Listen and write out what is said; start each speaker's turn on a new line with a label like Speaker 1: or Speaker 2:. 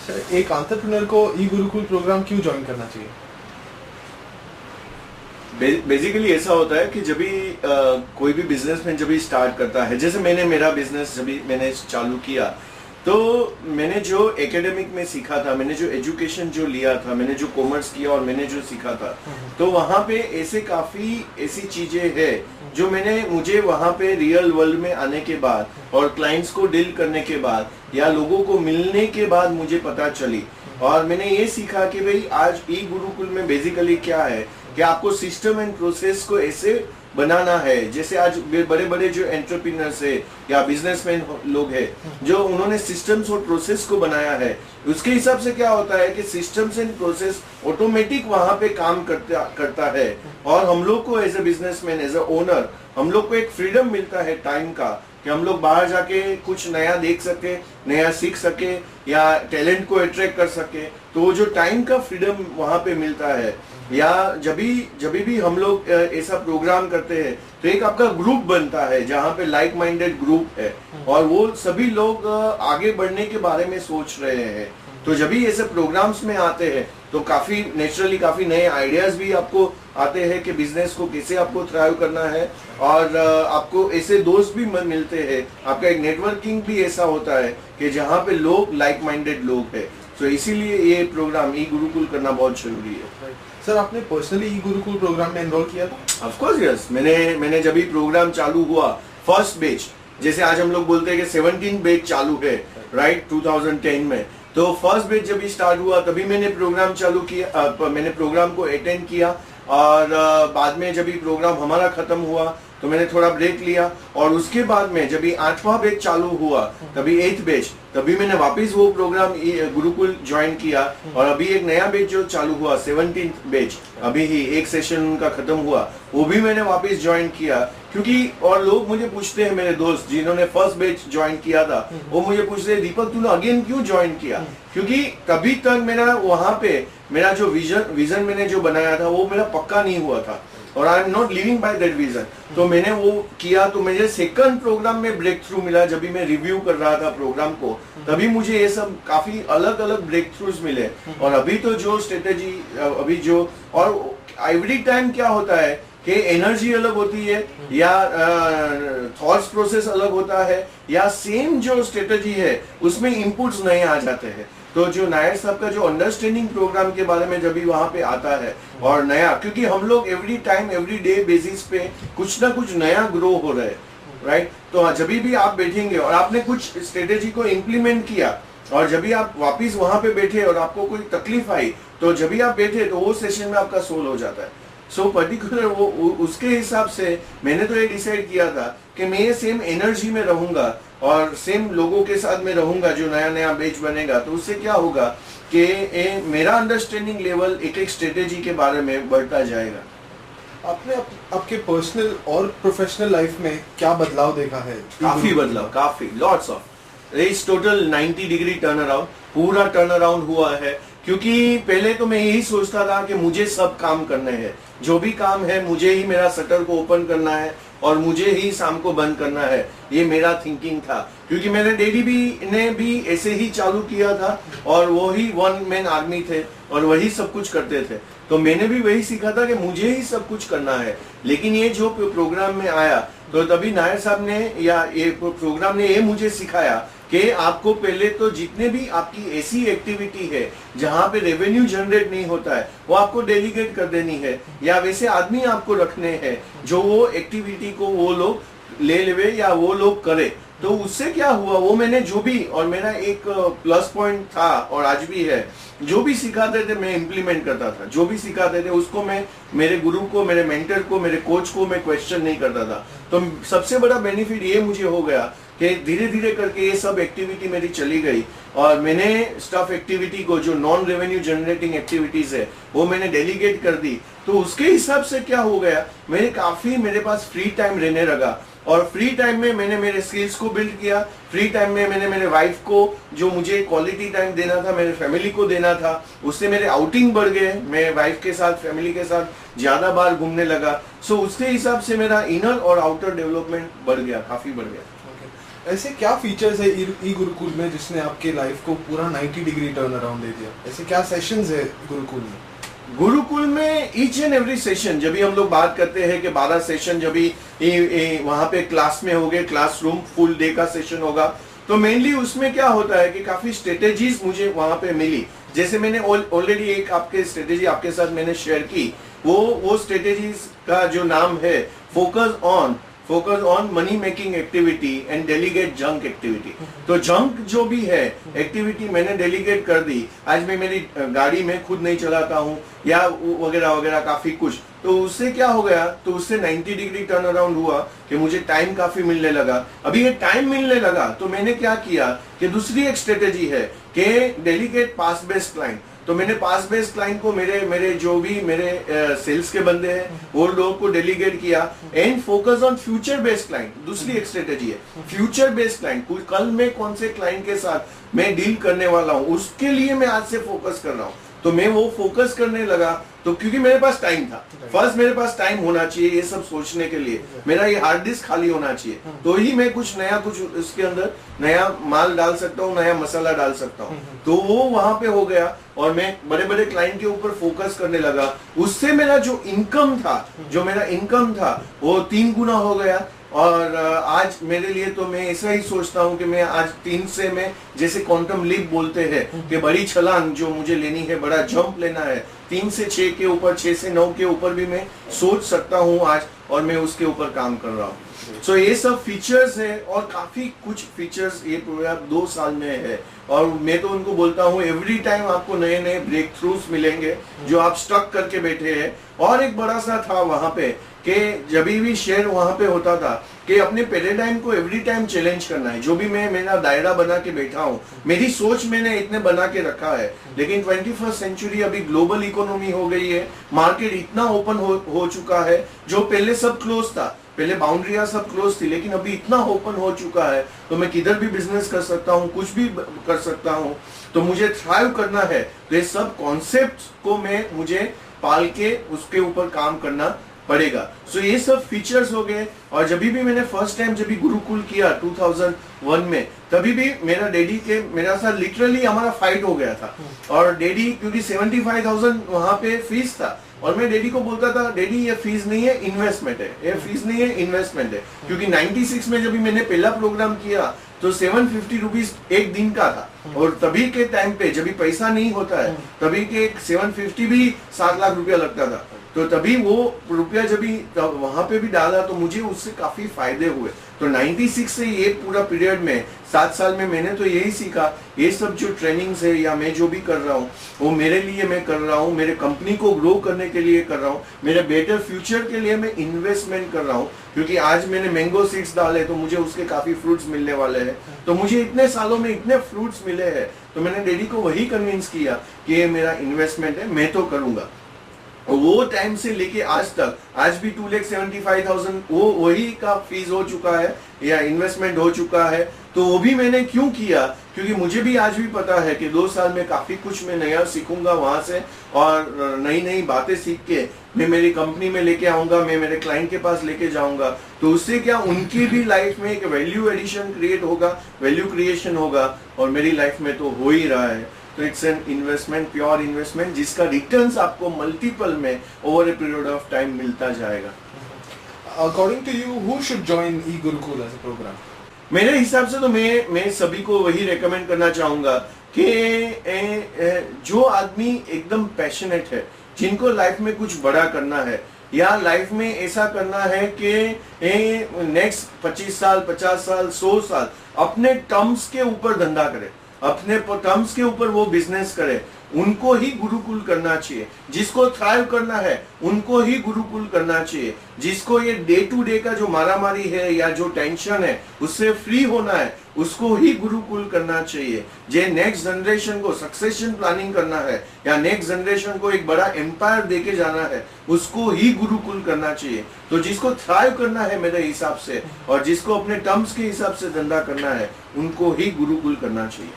Speaker 1: एक एंटरप्रेन्योर को ई गुरुकुल प्रोग्राम क्यों ज्वाइन करना चाहिए?
Speaker 2: बेसिकली ऐसा होता है कि जब भी कोई भी बिजनेसमैन जब भी स्टार्ट करता है, जैसे मैंने मेरा बिजनेस जब भी मैंने चालू किया, तो मैंने जो एकेडमिक में सीखा था, मैंने जो एजुकेशन जो लिया था, मैंने जो कॉमर्स किया और मैंने जो सीखा था, तो वहाँ पे ऐसे काफी ऐसी चीजें हैं जो मुझे वहाँ पे रियल वर्ल्ड में आने के बाद और क्लाइंट्स को डील करने के बाद या लोगों को मिलने के बाद मुझे पता चली। और मैंने ये सीखा कि भाई आज ई गुरुकुल में बेसिकली क्या है कि आपको सिस्टम एंड प्रोसेस को ऐसे बनाना है, जैसे आज बड़े बड़े जो एंटरप्रेन्योर्स है या बिजनेसमैन लोग हैं जो उन्होंने सिस्टम्स और प्रोसेस को बनाया है, उसके हिसाब से क्या होता है कि सिस्टम्स एंड प्रोसेस ऑटोमेटिक वहां पे काम करता है। और हम लोग को as a businessman, as a owner, हम लोग को एक फ्रीडम मिलता है टाइम का कि हम लोग बाहर जाके कुछ नया देख सके, नया सीख सके या टैलेंट को अट्रैक्ट कर सके। तो वो जो टाइम का फ्रीडम वहां पे मिलता है, या जब भी हम लोग ऐसा प्रोग्राम करते हैं तो एक आपका ग्रुप बनता है जहाँ पे लाइक माइंडेड ग्रुप है और वो सभी लोग आगे बढ़ने के बारे में सोच रहे हैं। तो जब भी ऐसे प्रोग्राम्स में आते हैं तो काफी नेचुरली काफी नए आइडियाज भी आपको आते हैं कि बिजनेस को कैसे आपको थ्राइव करना है, और आपको ऐसे दोस्त भी मिलते हैं, आपका एक नेटवर्किंग भी ऐसा होता है कि जहाँ पे लोग लाइक माइंडेड लोग हैं। तो इसीलिए ये प्रोग्राम ई गुरुकुल करना बहुत जरूरी है।
Speaker 1: सर, आपने पर्सनली ई गुरुकुल प्रोग्राम में एनरोल किया था?
Speaker 2: ऑफ कोर्स यस, मैंने जब भी प्रोग्राम चालू हुआ फर्स्ट बैच, जैसे आज हम लोग बोलते हैं कि 17 बैच चालू है राइट 2010 में, तो फर्स्ट बैच जब भी स्टार्ट हुआ तभी मैंने प्रोग्राम चालू किया, मैंने प्रोग्राम को अटेंड किया। और बाद में जब भी प्रोग्राम हमारा खत्म हुआ तो मैंने थोड़ा ब्रेक लिया, और उसके बाद में जब भी 8वां बैच चालू हुआ तभी 8th बैच, तभी मैंने वापस वो प्रोग्राम गुरुकुल ज्वाइन किया। और अभी एक नया बैच जो चालू हुआ 17th बैच, अभी ही एक सेशन उनका खत्म हुआ, वो भी मैंने वापस ज्वाइन किया। क्योंकि और लोग मुझे पूछते हैं, मेरे दोस्त जिन्होंने फर्स्ट बैच ज्वाइन किया था वो मुझे पूछते हैं दीपक तूने अगेन क्यों ज्वाइन किया? क्योंकि तभी तक मेरा वहां पे मेरा जो विजन मैंने जो बनाया था वो मेरा पक्का नहीं हुआ था, और I am not living by that vision. तो मैंने वो किया, तो मुझे सेकंड प्रोग्राम में ब्रेक थ्रू मिला। जब भी मैं रिव्यू कर रहा था प्रोग्राम को तभी मुझे ये सब काफी अलग अलग ब्रेक थ्रूज मिले। और अभी तो जो स्ट्रेटेजी अभी जो, और एवरी टाइम क्या होता है कि एनर्जी अलग होती है या थॉट्स प्रोसेस अलग होता है, या सेम जो स्ट्रेटेजी है उसमें इनपुट्स नए आ जाते हैं। तो जो नायर साहब का जो अंडरस्टैंडिंग प्रोग्राम के बारे में जब भी वहां पे आता है और नया, क्योंकि हम लोग every time every day basis पे कुछ ना कुछ नया ग्रो हो रहे हैं राइट। तो जब भी आप बैठेंगे और आपने कुछ स्ट्रेटेजी को इम्प्लीमेंट किया और जब भी आप वापिस वहां पे बैठे और आपको कोई तकलीफ आई, तो जब भी आप बैठे तो वो सेशन में आपका सोल हो जाता है। सो पर्टिकुलर वो उसके हिसाब से मैंने तो ये डिसाइड किया था कि मैं ये सेम एनर्जी में रहूंगा और सेम लोगों के साथ में रहूंगा जो नया नया बैच बनेगा। तो उससे क्या होगा कि मेरा अंडरस्टैंडिंग लेवल एक एक स्ट्रेटेजी के बारे में बढ़ता जाएगा।
Speaker 1: आपने आपके पर्सनल और प्रोफेशनल लाइफ में क्या बदलाव देखा है?
Speaker 2: काफी बदलाव, काफी लॉट्स ऑफ इस टोटल 90 डिग्री टर्न अराउंड, पूरा टर्न अराउंड हुआ है। क्योंकि पहले तो मैं यही सोचता था कि मुझे सब काम करने हैं, जो भी काम है मुझे ही मेरा शटर को ओपन करना है और मुझे ही शाम को बंद करना है, ये मेरा थिंकिंग था। क्योंकि मेरे डैडी ने भी ऐसे ही चालू किया था और वो ही वन मैन आर्मी थे और वही सब कुछ करते थे। तो मैंने भी वही सीखा था कि मुझे ही सब कुछ करना है। लेकिन ये जो प्रोग्राम में आया तो तभी नायर साहब ने या ये प्रोग्राम ने ये मुझे सिखाया कि आपको पहले तो जितने भी आपकी ऐसी एक्टिविटी है जहां पे रेवेन्यू जनरेट नहीं होता है वो आपको डेलीगेट कर देनी है, या वैसे आदमी आपको रखने हैं जो वो एक्टिविटी को वो लोग ले लेवे या वो लोग करे। तो उससे क्या हुआ, वो मैंने जो भी, और मेरा एक प्लस पॉइंट था और आज भी है, जो भी सिखाते थे मैं इम्प्लीमेंट करता था। जो भी सिखाते थे उसको मैं, मेरे गुरु को, मेरे मेंटर को, मेरे कोच को मैं क्वेश्चन नहीं करता था। तो सबसे बड़ा बेनिफिट ये मुझे हो गया कि धीरे धीरे करके ये सब एक्टिविटी मेरी चली गई और मैंने स्टाफ एक्टिविटी को, जो नॉन रेवेन्यू जनरेटिंग एक्टिविटीज है, वो मैंने डेलीगेट कर दी। तो उसके हिसाब से क्या हो गया, मेरे पास फ्री टाइम रहने लगा और फ्री टाइम में मैंने मेरे स्किल्स को बिल्ड किया। फ्री टाइम में मैंने मेरे वाइफ को, जो मुझे क्वालिटी टाइम देना था, मेरे फैमिली को देना था, उससे मेरे आउटिंग बढ़ गए। मैं वाइफ के साथ, फैमिली के साथ ज्यादा बार घूमने लगा। सो उसके हिसाब से मेरा इनर और आउटर डेवलपमेंट बढ़ गया, काफी बढ़ गया।
Speaker 1: ऐसे क्या फीचर्स है ई गुरुकुल में जिसने आपके लाइफ को पूरा 90 डिग्री टर्न अराउंड दे दिया? ऐसे क्या सेशंस है गुरुकुल में?
Speaker 2: गुरुकुल में ईच एंड एवरी सेशन, जब भी हम लोग बात करते हैं कि 12 सेशन जब भी वहां पे क्लास में हो गए, क्लासरूम फुल डे का सेशन होगा, तो मेनली उसमें क्या होता है कि काफी स्ट्रेटेजीज मुझे वहां पे मिली। जैसे मैंने ऑलरेडी एक आपके स्ट्रेटेजी आपके साथ मैंने शेयर की, वो स्ट्रेटेजीज का जो नाम है focus on money making activity and delegate junk activity. तो जंक जो भी है एक्टिविटी मैंने डेलीगेट कर दी। आज मैं मेरी गाड़ी में खुद नहीं चलाता हूँ या वगैरह वगैरह काफी कुछ, तो उससे क्या हो गया, तो उससे 90 डिग्री टर्न अराउंड हुआ कि मुझे टाइम काफी मिलने लगा। अभी ये टाइम मिलने लगा तो मैंने क्या किया कि दूसरी एक स्ट्रेटेजी है कि डेलीगेट पास बेस्ड क्लाइंट। तो मैंने पास बेस्ड क्लाइंट को मेरे जो भी मेरे सेल्स के बंदे हैं वो लोगों को डेलीगेट किया and focus on future based client. दूसरी एक स्ट्रेटेजी है फ्यूचर बेस्ड क्लाइंट। कल में कौन से क्लाइंट के साथ मैं डील करने वाला हूं उसके लिए मैं आज से फोकस कर रहा हूं। तो मैं वो फोकस करने लगा, तो क्योंकि मेरे पास टाइम था। फर्स्ट मेरे पास टाइम होना चाहिए ये सब सोचने के लिए, मेरा ये हार्ड डिस्क खाली होना चाहिए, तो ही मैं कुछ नया कुछ उसके अंदर नया माल डाल सकता हूँ, नया मसाला डाल सकता हूँ। तो वो वहां पे हो गया और मैं बड़े बड़े क्लाइंट के ऊपर फोकस करने लगा। उससे मेरा जो इनकम था वो 3 गुना हो गया। और आज मेरे लिए तो मैं ऐसा ही सोचता हूँ कि मैं आज 3 से मैं जैसे क्वांटम लीप बोलते हैं कि बड़ी छलांग जो मुझे लेनी है, बड़ा जंप लेना है, 3 से 6 के ऊपर, 6 से 9 के ऊपर भी मैं सोच सकता हूँ आज, और मैं उसके ऊपर काम कर रहा हूँ। सो ये सब फीचर्स है और काफी कुछ फीचर्स ये प्रोग्राम 2 साल में है। और मैं तो उनको बोलता हूँ एवरी टाइम आपको नए नए ब्रेक थ्रूज मिलेंगे जो आप स्टक करके बैठे हैं। और एक बड़ा सा था वहां पे कि जब भी शेयर वहां पे होता था कि अपने पैराडाइम को एवरी टाइम चैलेंज करना है। जो भी मैं मेरा दायरा बना के बैठा हूँ, मेरी सोच मैंने इतने बना के रखा है, लेकिन 21st सेंचुरी अभी ग्लोबल इकोनॉमी हो गई है, मार्केट इतना ओपन हो चुका है। जो पहले सब क्लोज था, पहले बाउंड्रियां सब क्लोज थी, लेकिन अभी इतना ओपन हो चुका है तो मैं किधर भी बिजनेस कर सकता हूँ, कुछ भी कर सकता हूँ। तो मुझे थ्राइव करना है, तो ये सब कॉन्सेप्ट को मुझे पाल के उसके ऊपर काम करना पड़ेगा। सो ये सब फीचर्स हो गए। और जब भी मैंने फर्स्ट टाइम जब भी गुरुकुल किया 2001 में, तभी भी मेरा डैडी के मेरा साथ लिटरली हमारा फाइट हो गया था। और डैडी क्योंकि 75,000 वहां पे फीस था, और मैं डैडी को बोलता था डैडी ये फीस नहीं है, इन्वेस्टमेंट है, ये फीस नहीं है, इन्वेस्टमेंट है। क्योंकि 96 में जब भी मैंने पहला प्रोग्राम किया तो 750 रुपीज एक दिन का था, और तभी के टाइम पे जब भी पैसा नहीं होता है तभी के 750 भी 7 लाख रुपया लगता था। तो तभी वो रुपया जब भी वहां पे भी डाला तो मुझे उससे काफी फायदे हुए। तो 96 से ये पूरा पीरियड में 7 साल में मैंने तो यही सीखा, ये सब जो ट्रेनिंग्स है या मैं जो भी कर रहा हूँ वो मेरे लिए मैं कर रहा हूँ, मेरे कंपनी को ग्रो करने के लिए कर रहा हूँ, मेरे बेटर फ्यूचर के लिए मैं इन्वेस्टमेंट कर रहा हूँ। क्योंकि आज मैंने मैंगो सीड्स डाले तो मुझे उसके काफी फ्रूट्स मिलने वाले हैं। तो मुझे इतने सालों में इतने फ्रूट्स मिले हैं, तो मैंने डैडी को वही कन्विंस किया कि ये मेरा इन्वेस्टमेंट है, मैं तो करूंगा। वो टाइम से लेके आज तक, आज भी 2,75,000 वो वही का फीस हो चुका है या इन्वेस्टमेंट हो चुका है। तो वो भी मैंने क्यों किया, क्योंकि मुझे भी आज भी पता है कि 2 साल में काफी कुछ मैं नया सीखूंगा वहां से, और नई नई बातें सीख के मैं मेरी कंपनी में लेके आऊंगा, मैं मेरे क्लाइंट के पास लेके जाऊंगा। तो उससे क्या उनकी भी लाइफ में एक वैल्यू एडिशन क्रिएट होगा, वैल्यू क्रिएशन होगा, और मेरी लाइफ में तो हो ही रहा है। तो it's an investment, pure investment, जिसका रिटर्न्स आपको मल्टीपल में over a period of time मिलता जाएगा।
Speaker 1: According to you, who should join e Gurukul as a programme?
Speaker 2: मेरे हिसाब से तो मैं सभी को वही रेकमेंड करना चाहूंगा कि जो आदमी एकदम पैशनेट है, जिनको लाइफ में कुछ बड़ा करना है या लाइफ में ऐसा करना है कि नेक्स्ट 25 साल, 50 साल, 100 साल अपने टर्म्स के ऊपर धंधा करे, अपने टर्म्स के ऊपर वो बिजनेस करे, उनको ही गुरुकुल करना चाहिए। जिसको थ्राइव करना है उनको ही गुरुकुल करना चाहिए। जिसको ये डे टू डे का जो मारामारी है या जो टेंशन है उससे फ्री होना है, उसको ही गुरुकुल करना चाहिए। जे नेक्स्ट जनरेशन को सक्सेशन प्लानिंग करना है या नेक्स्ट जनरेशन को एक बड़ा एम्पायर देके जाना है, उसको ही गुरुकुल करना चाहिए। तो जिसको थ्राइव करना है मेरे हिसाब से, और जिसको अपने टर्म्स के हिसाब से धंधा करना है, उनको ही गुरुकुल करना चाहिए।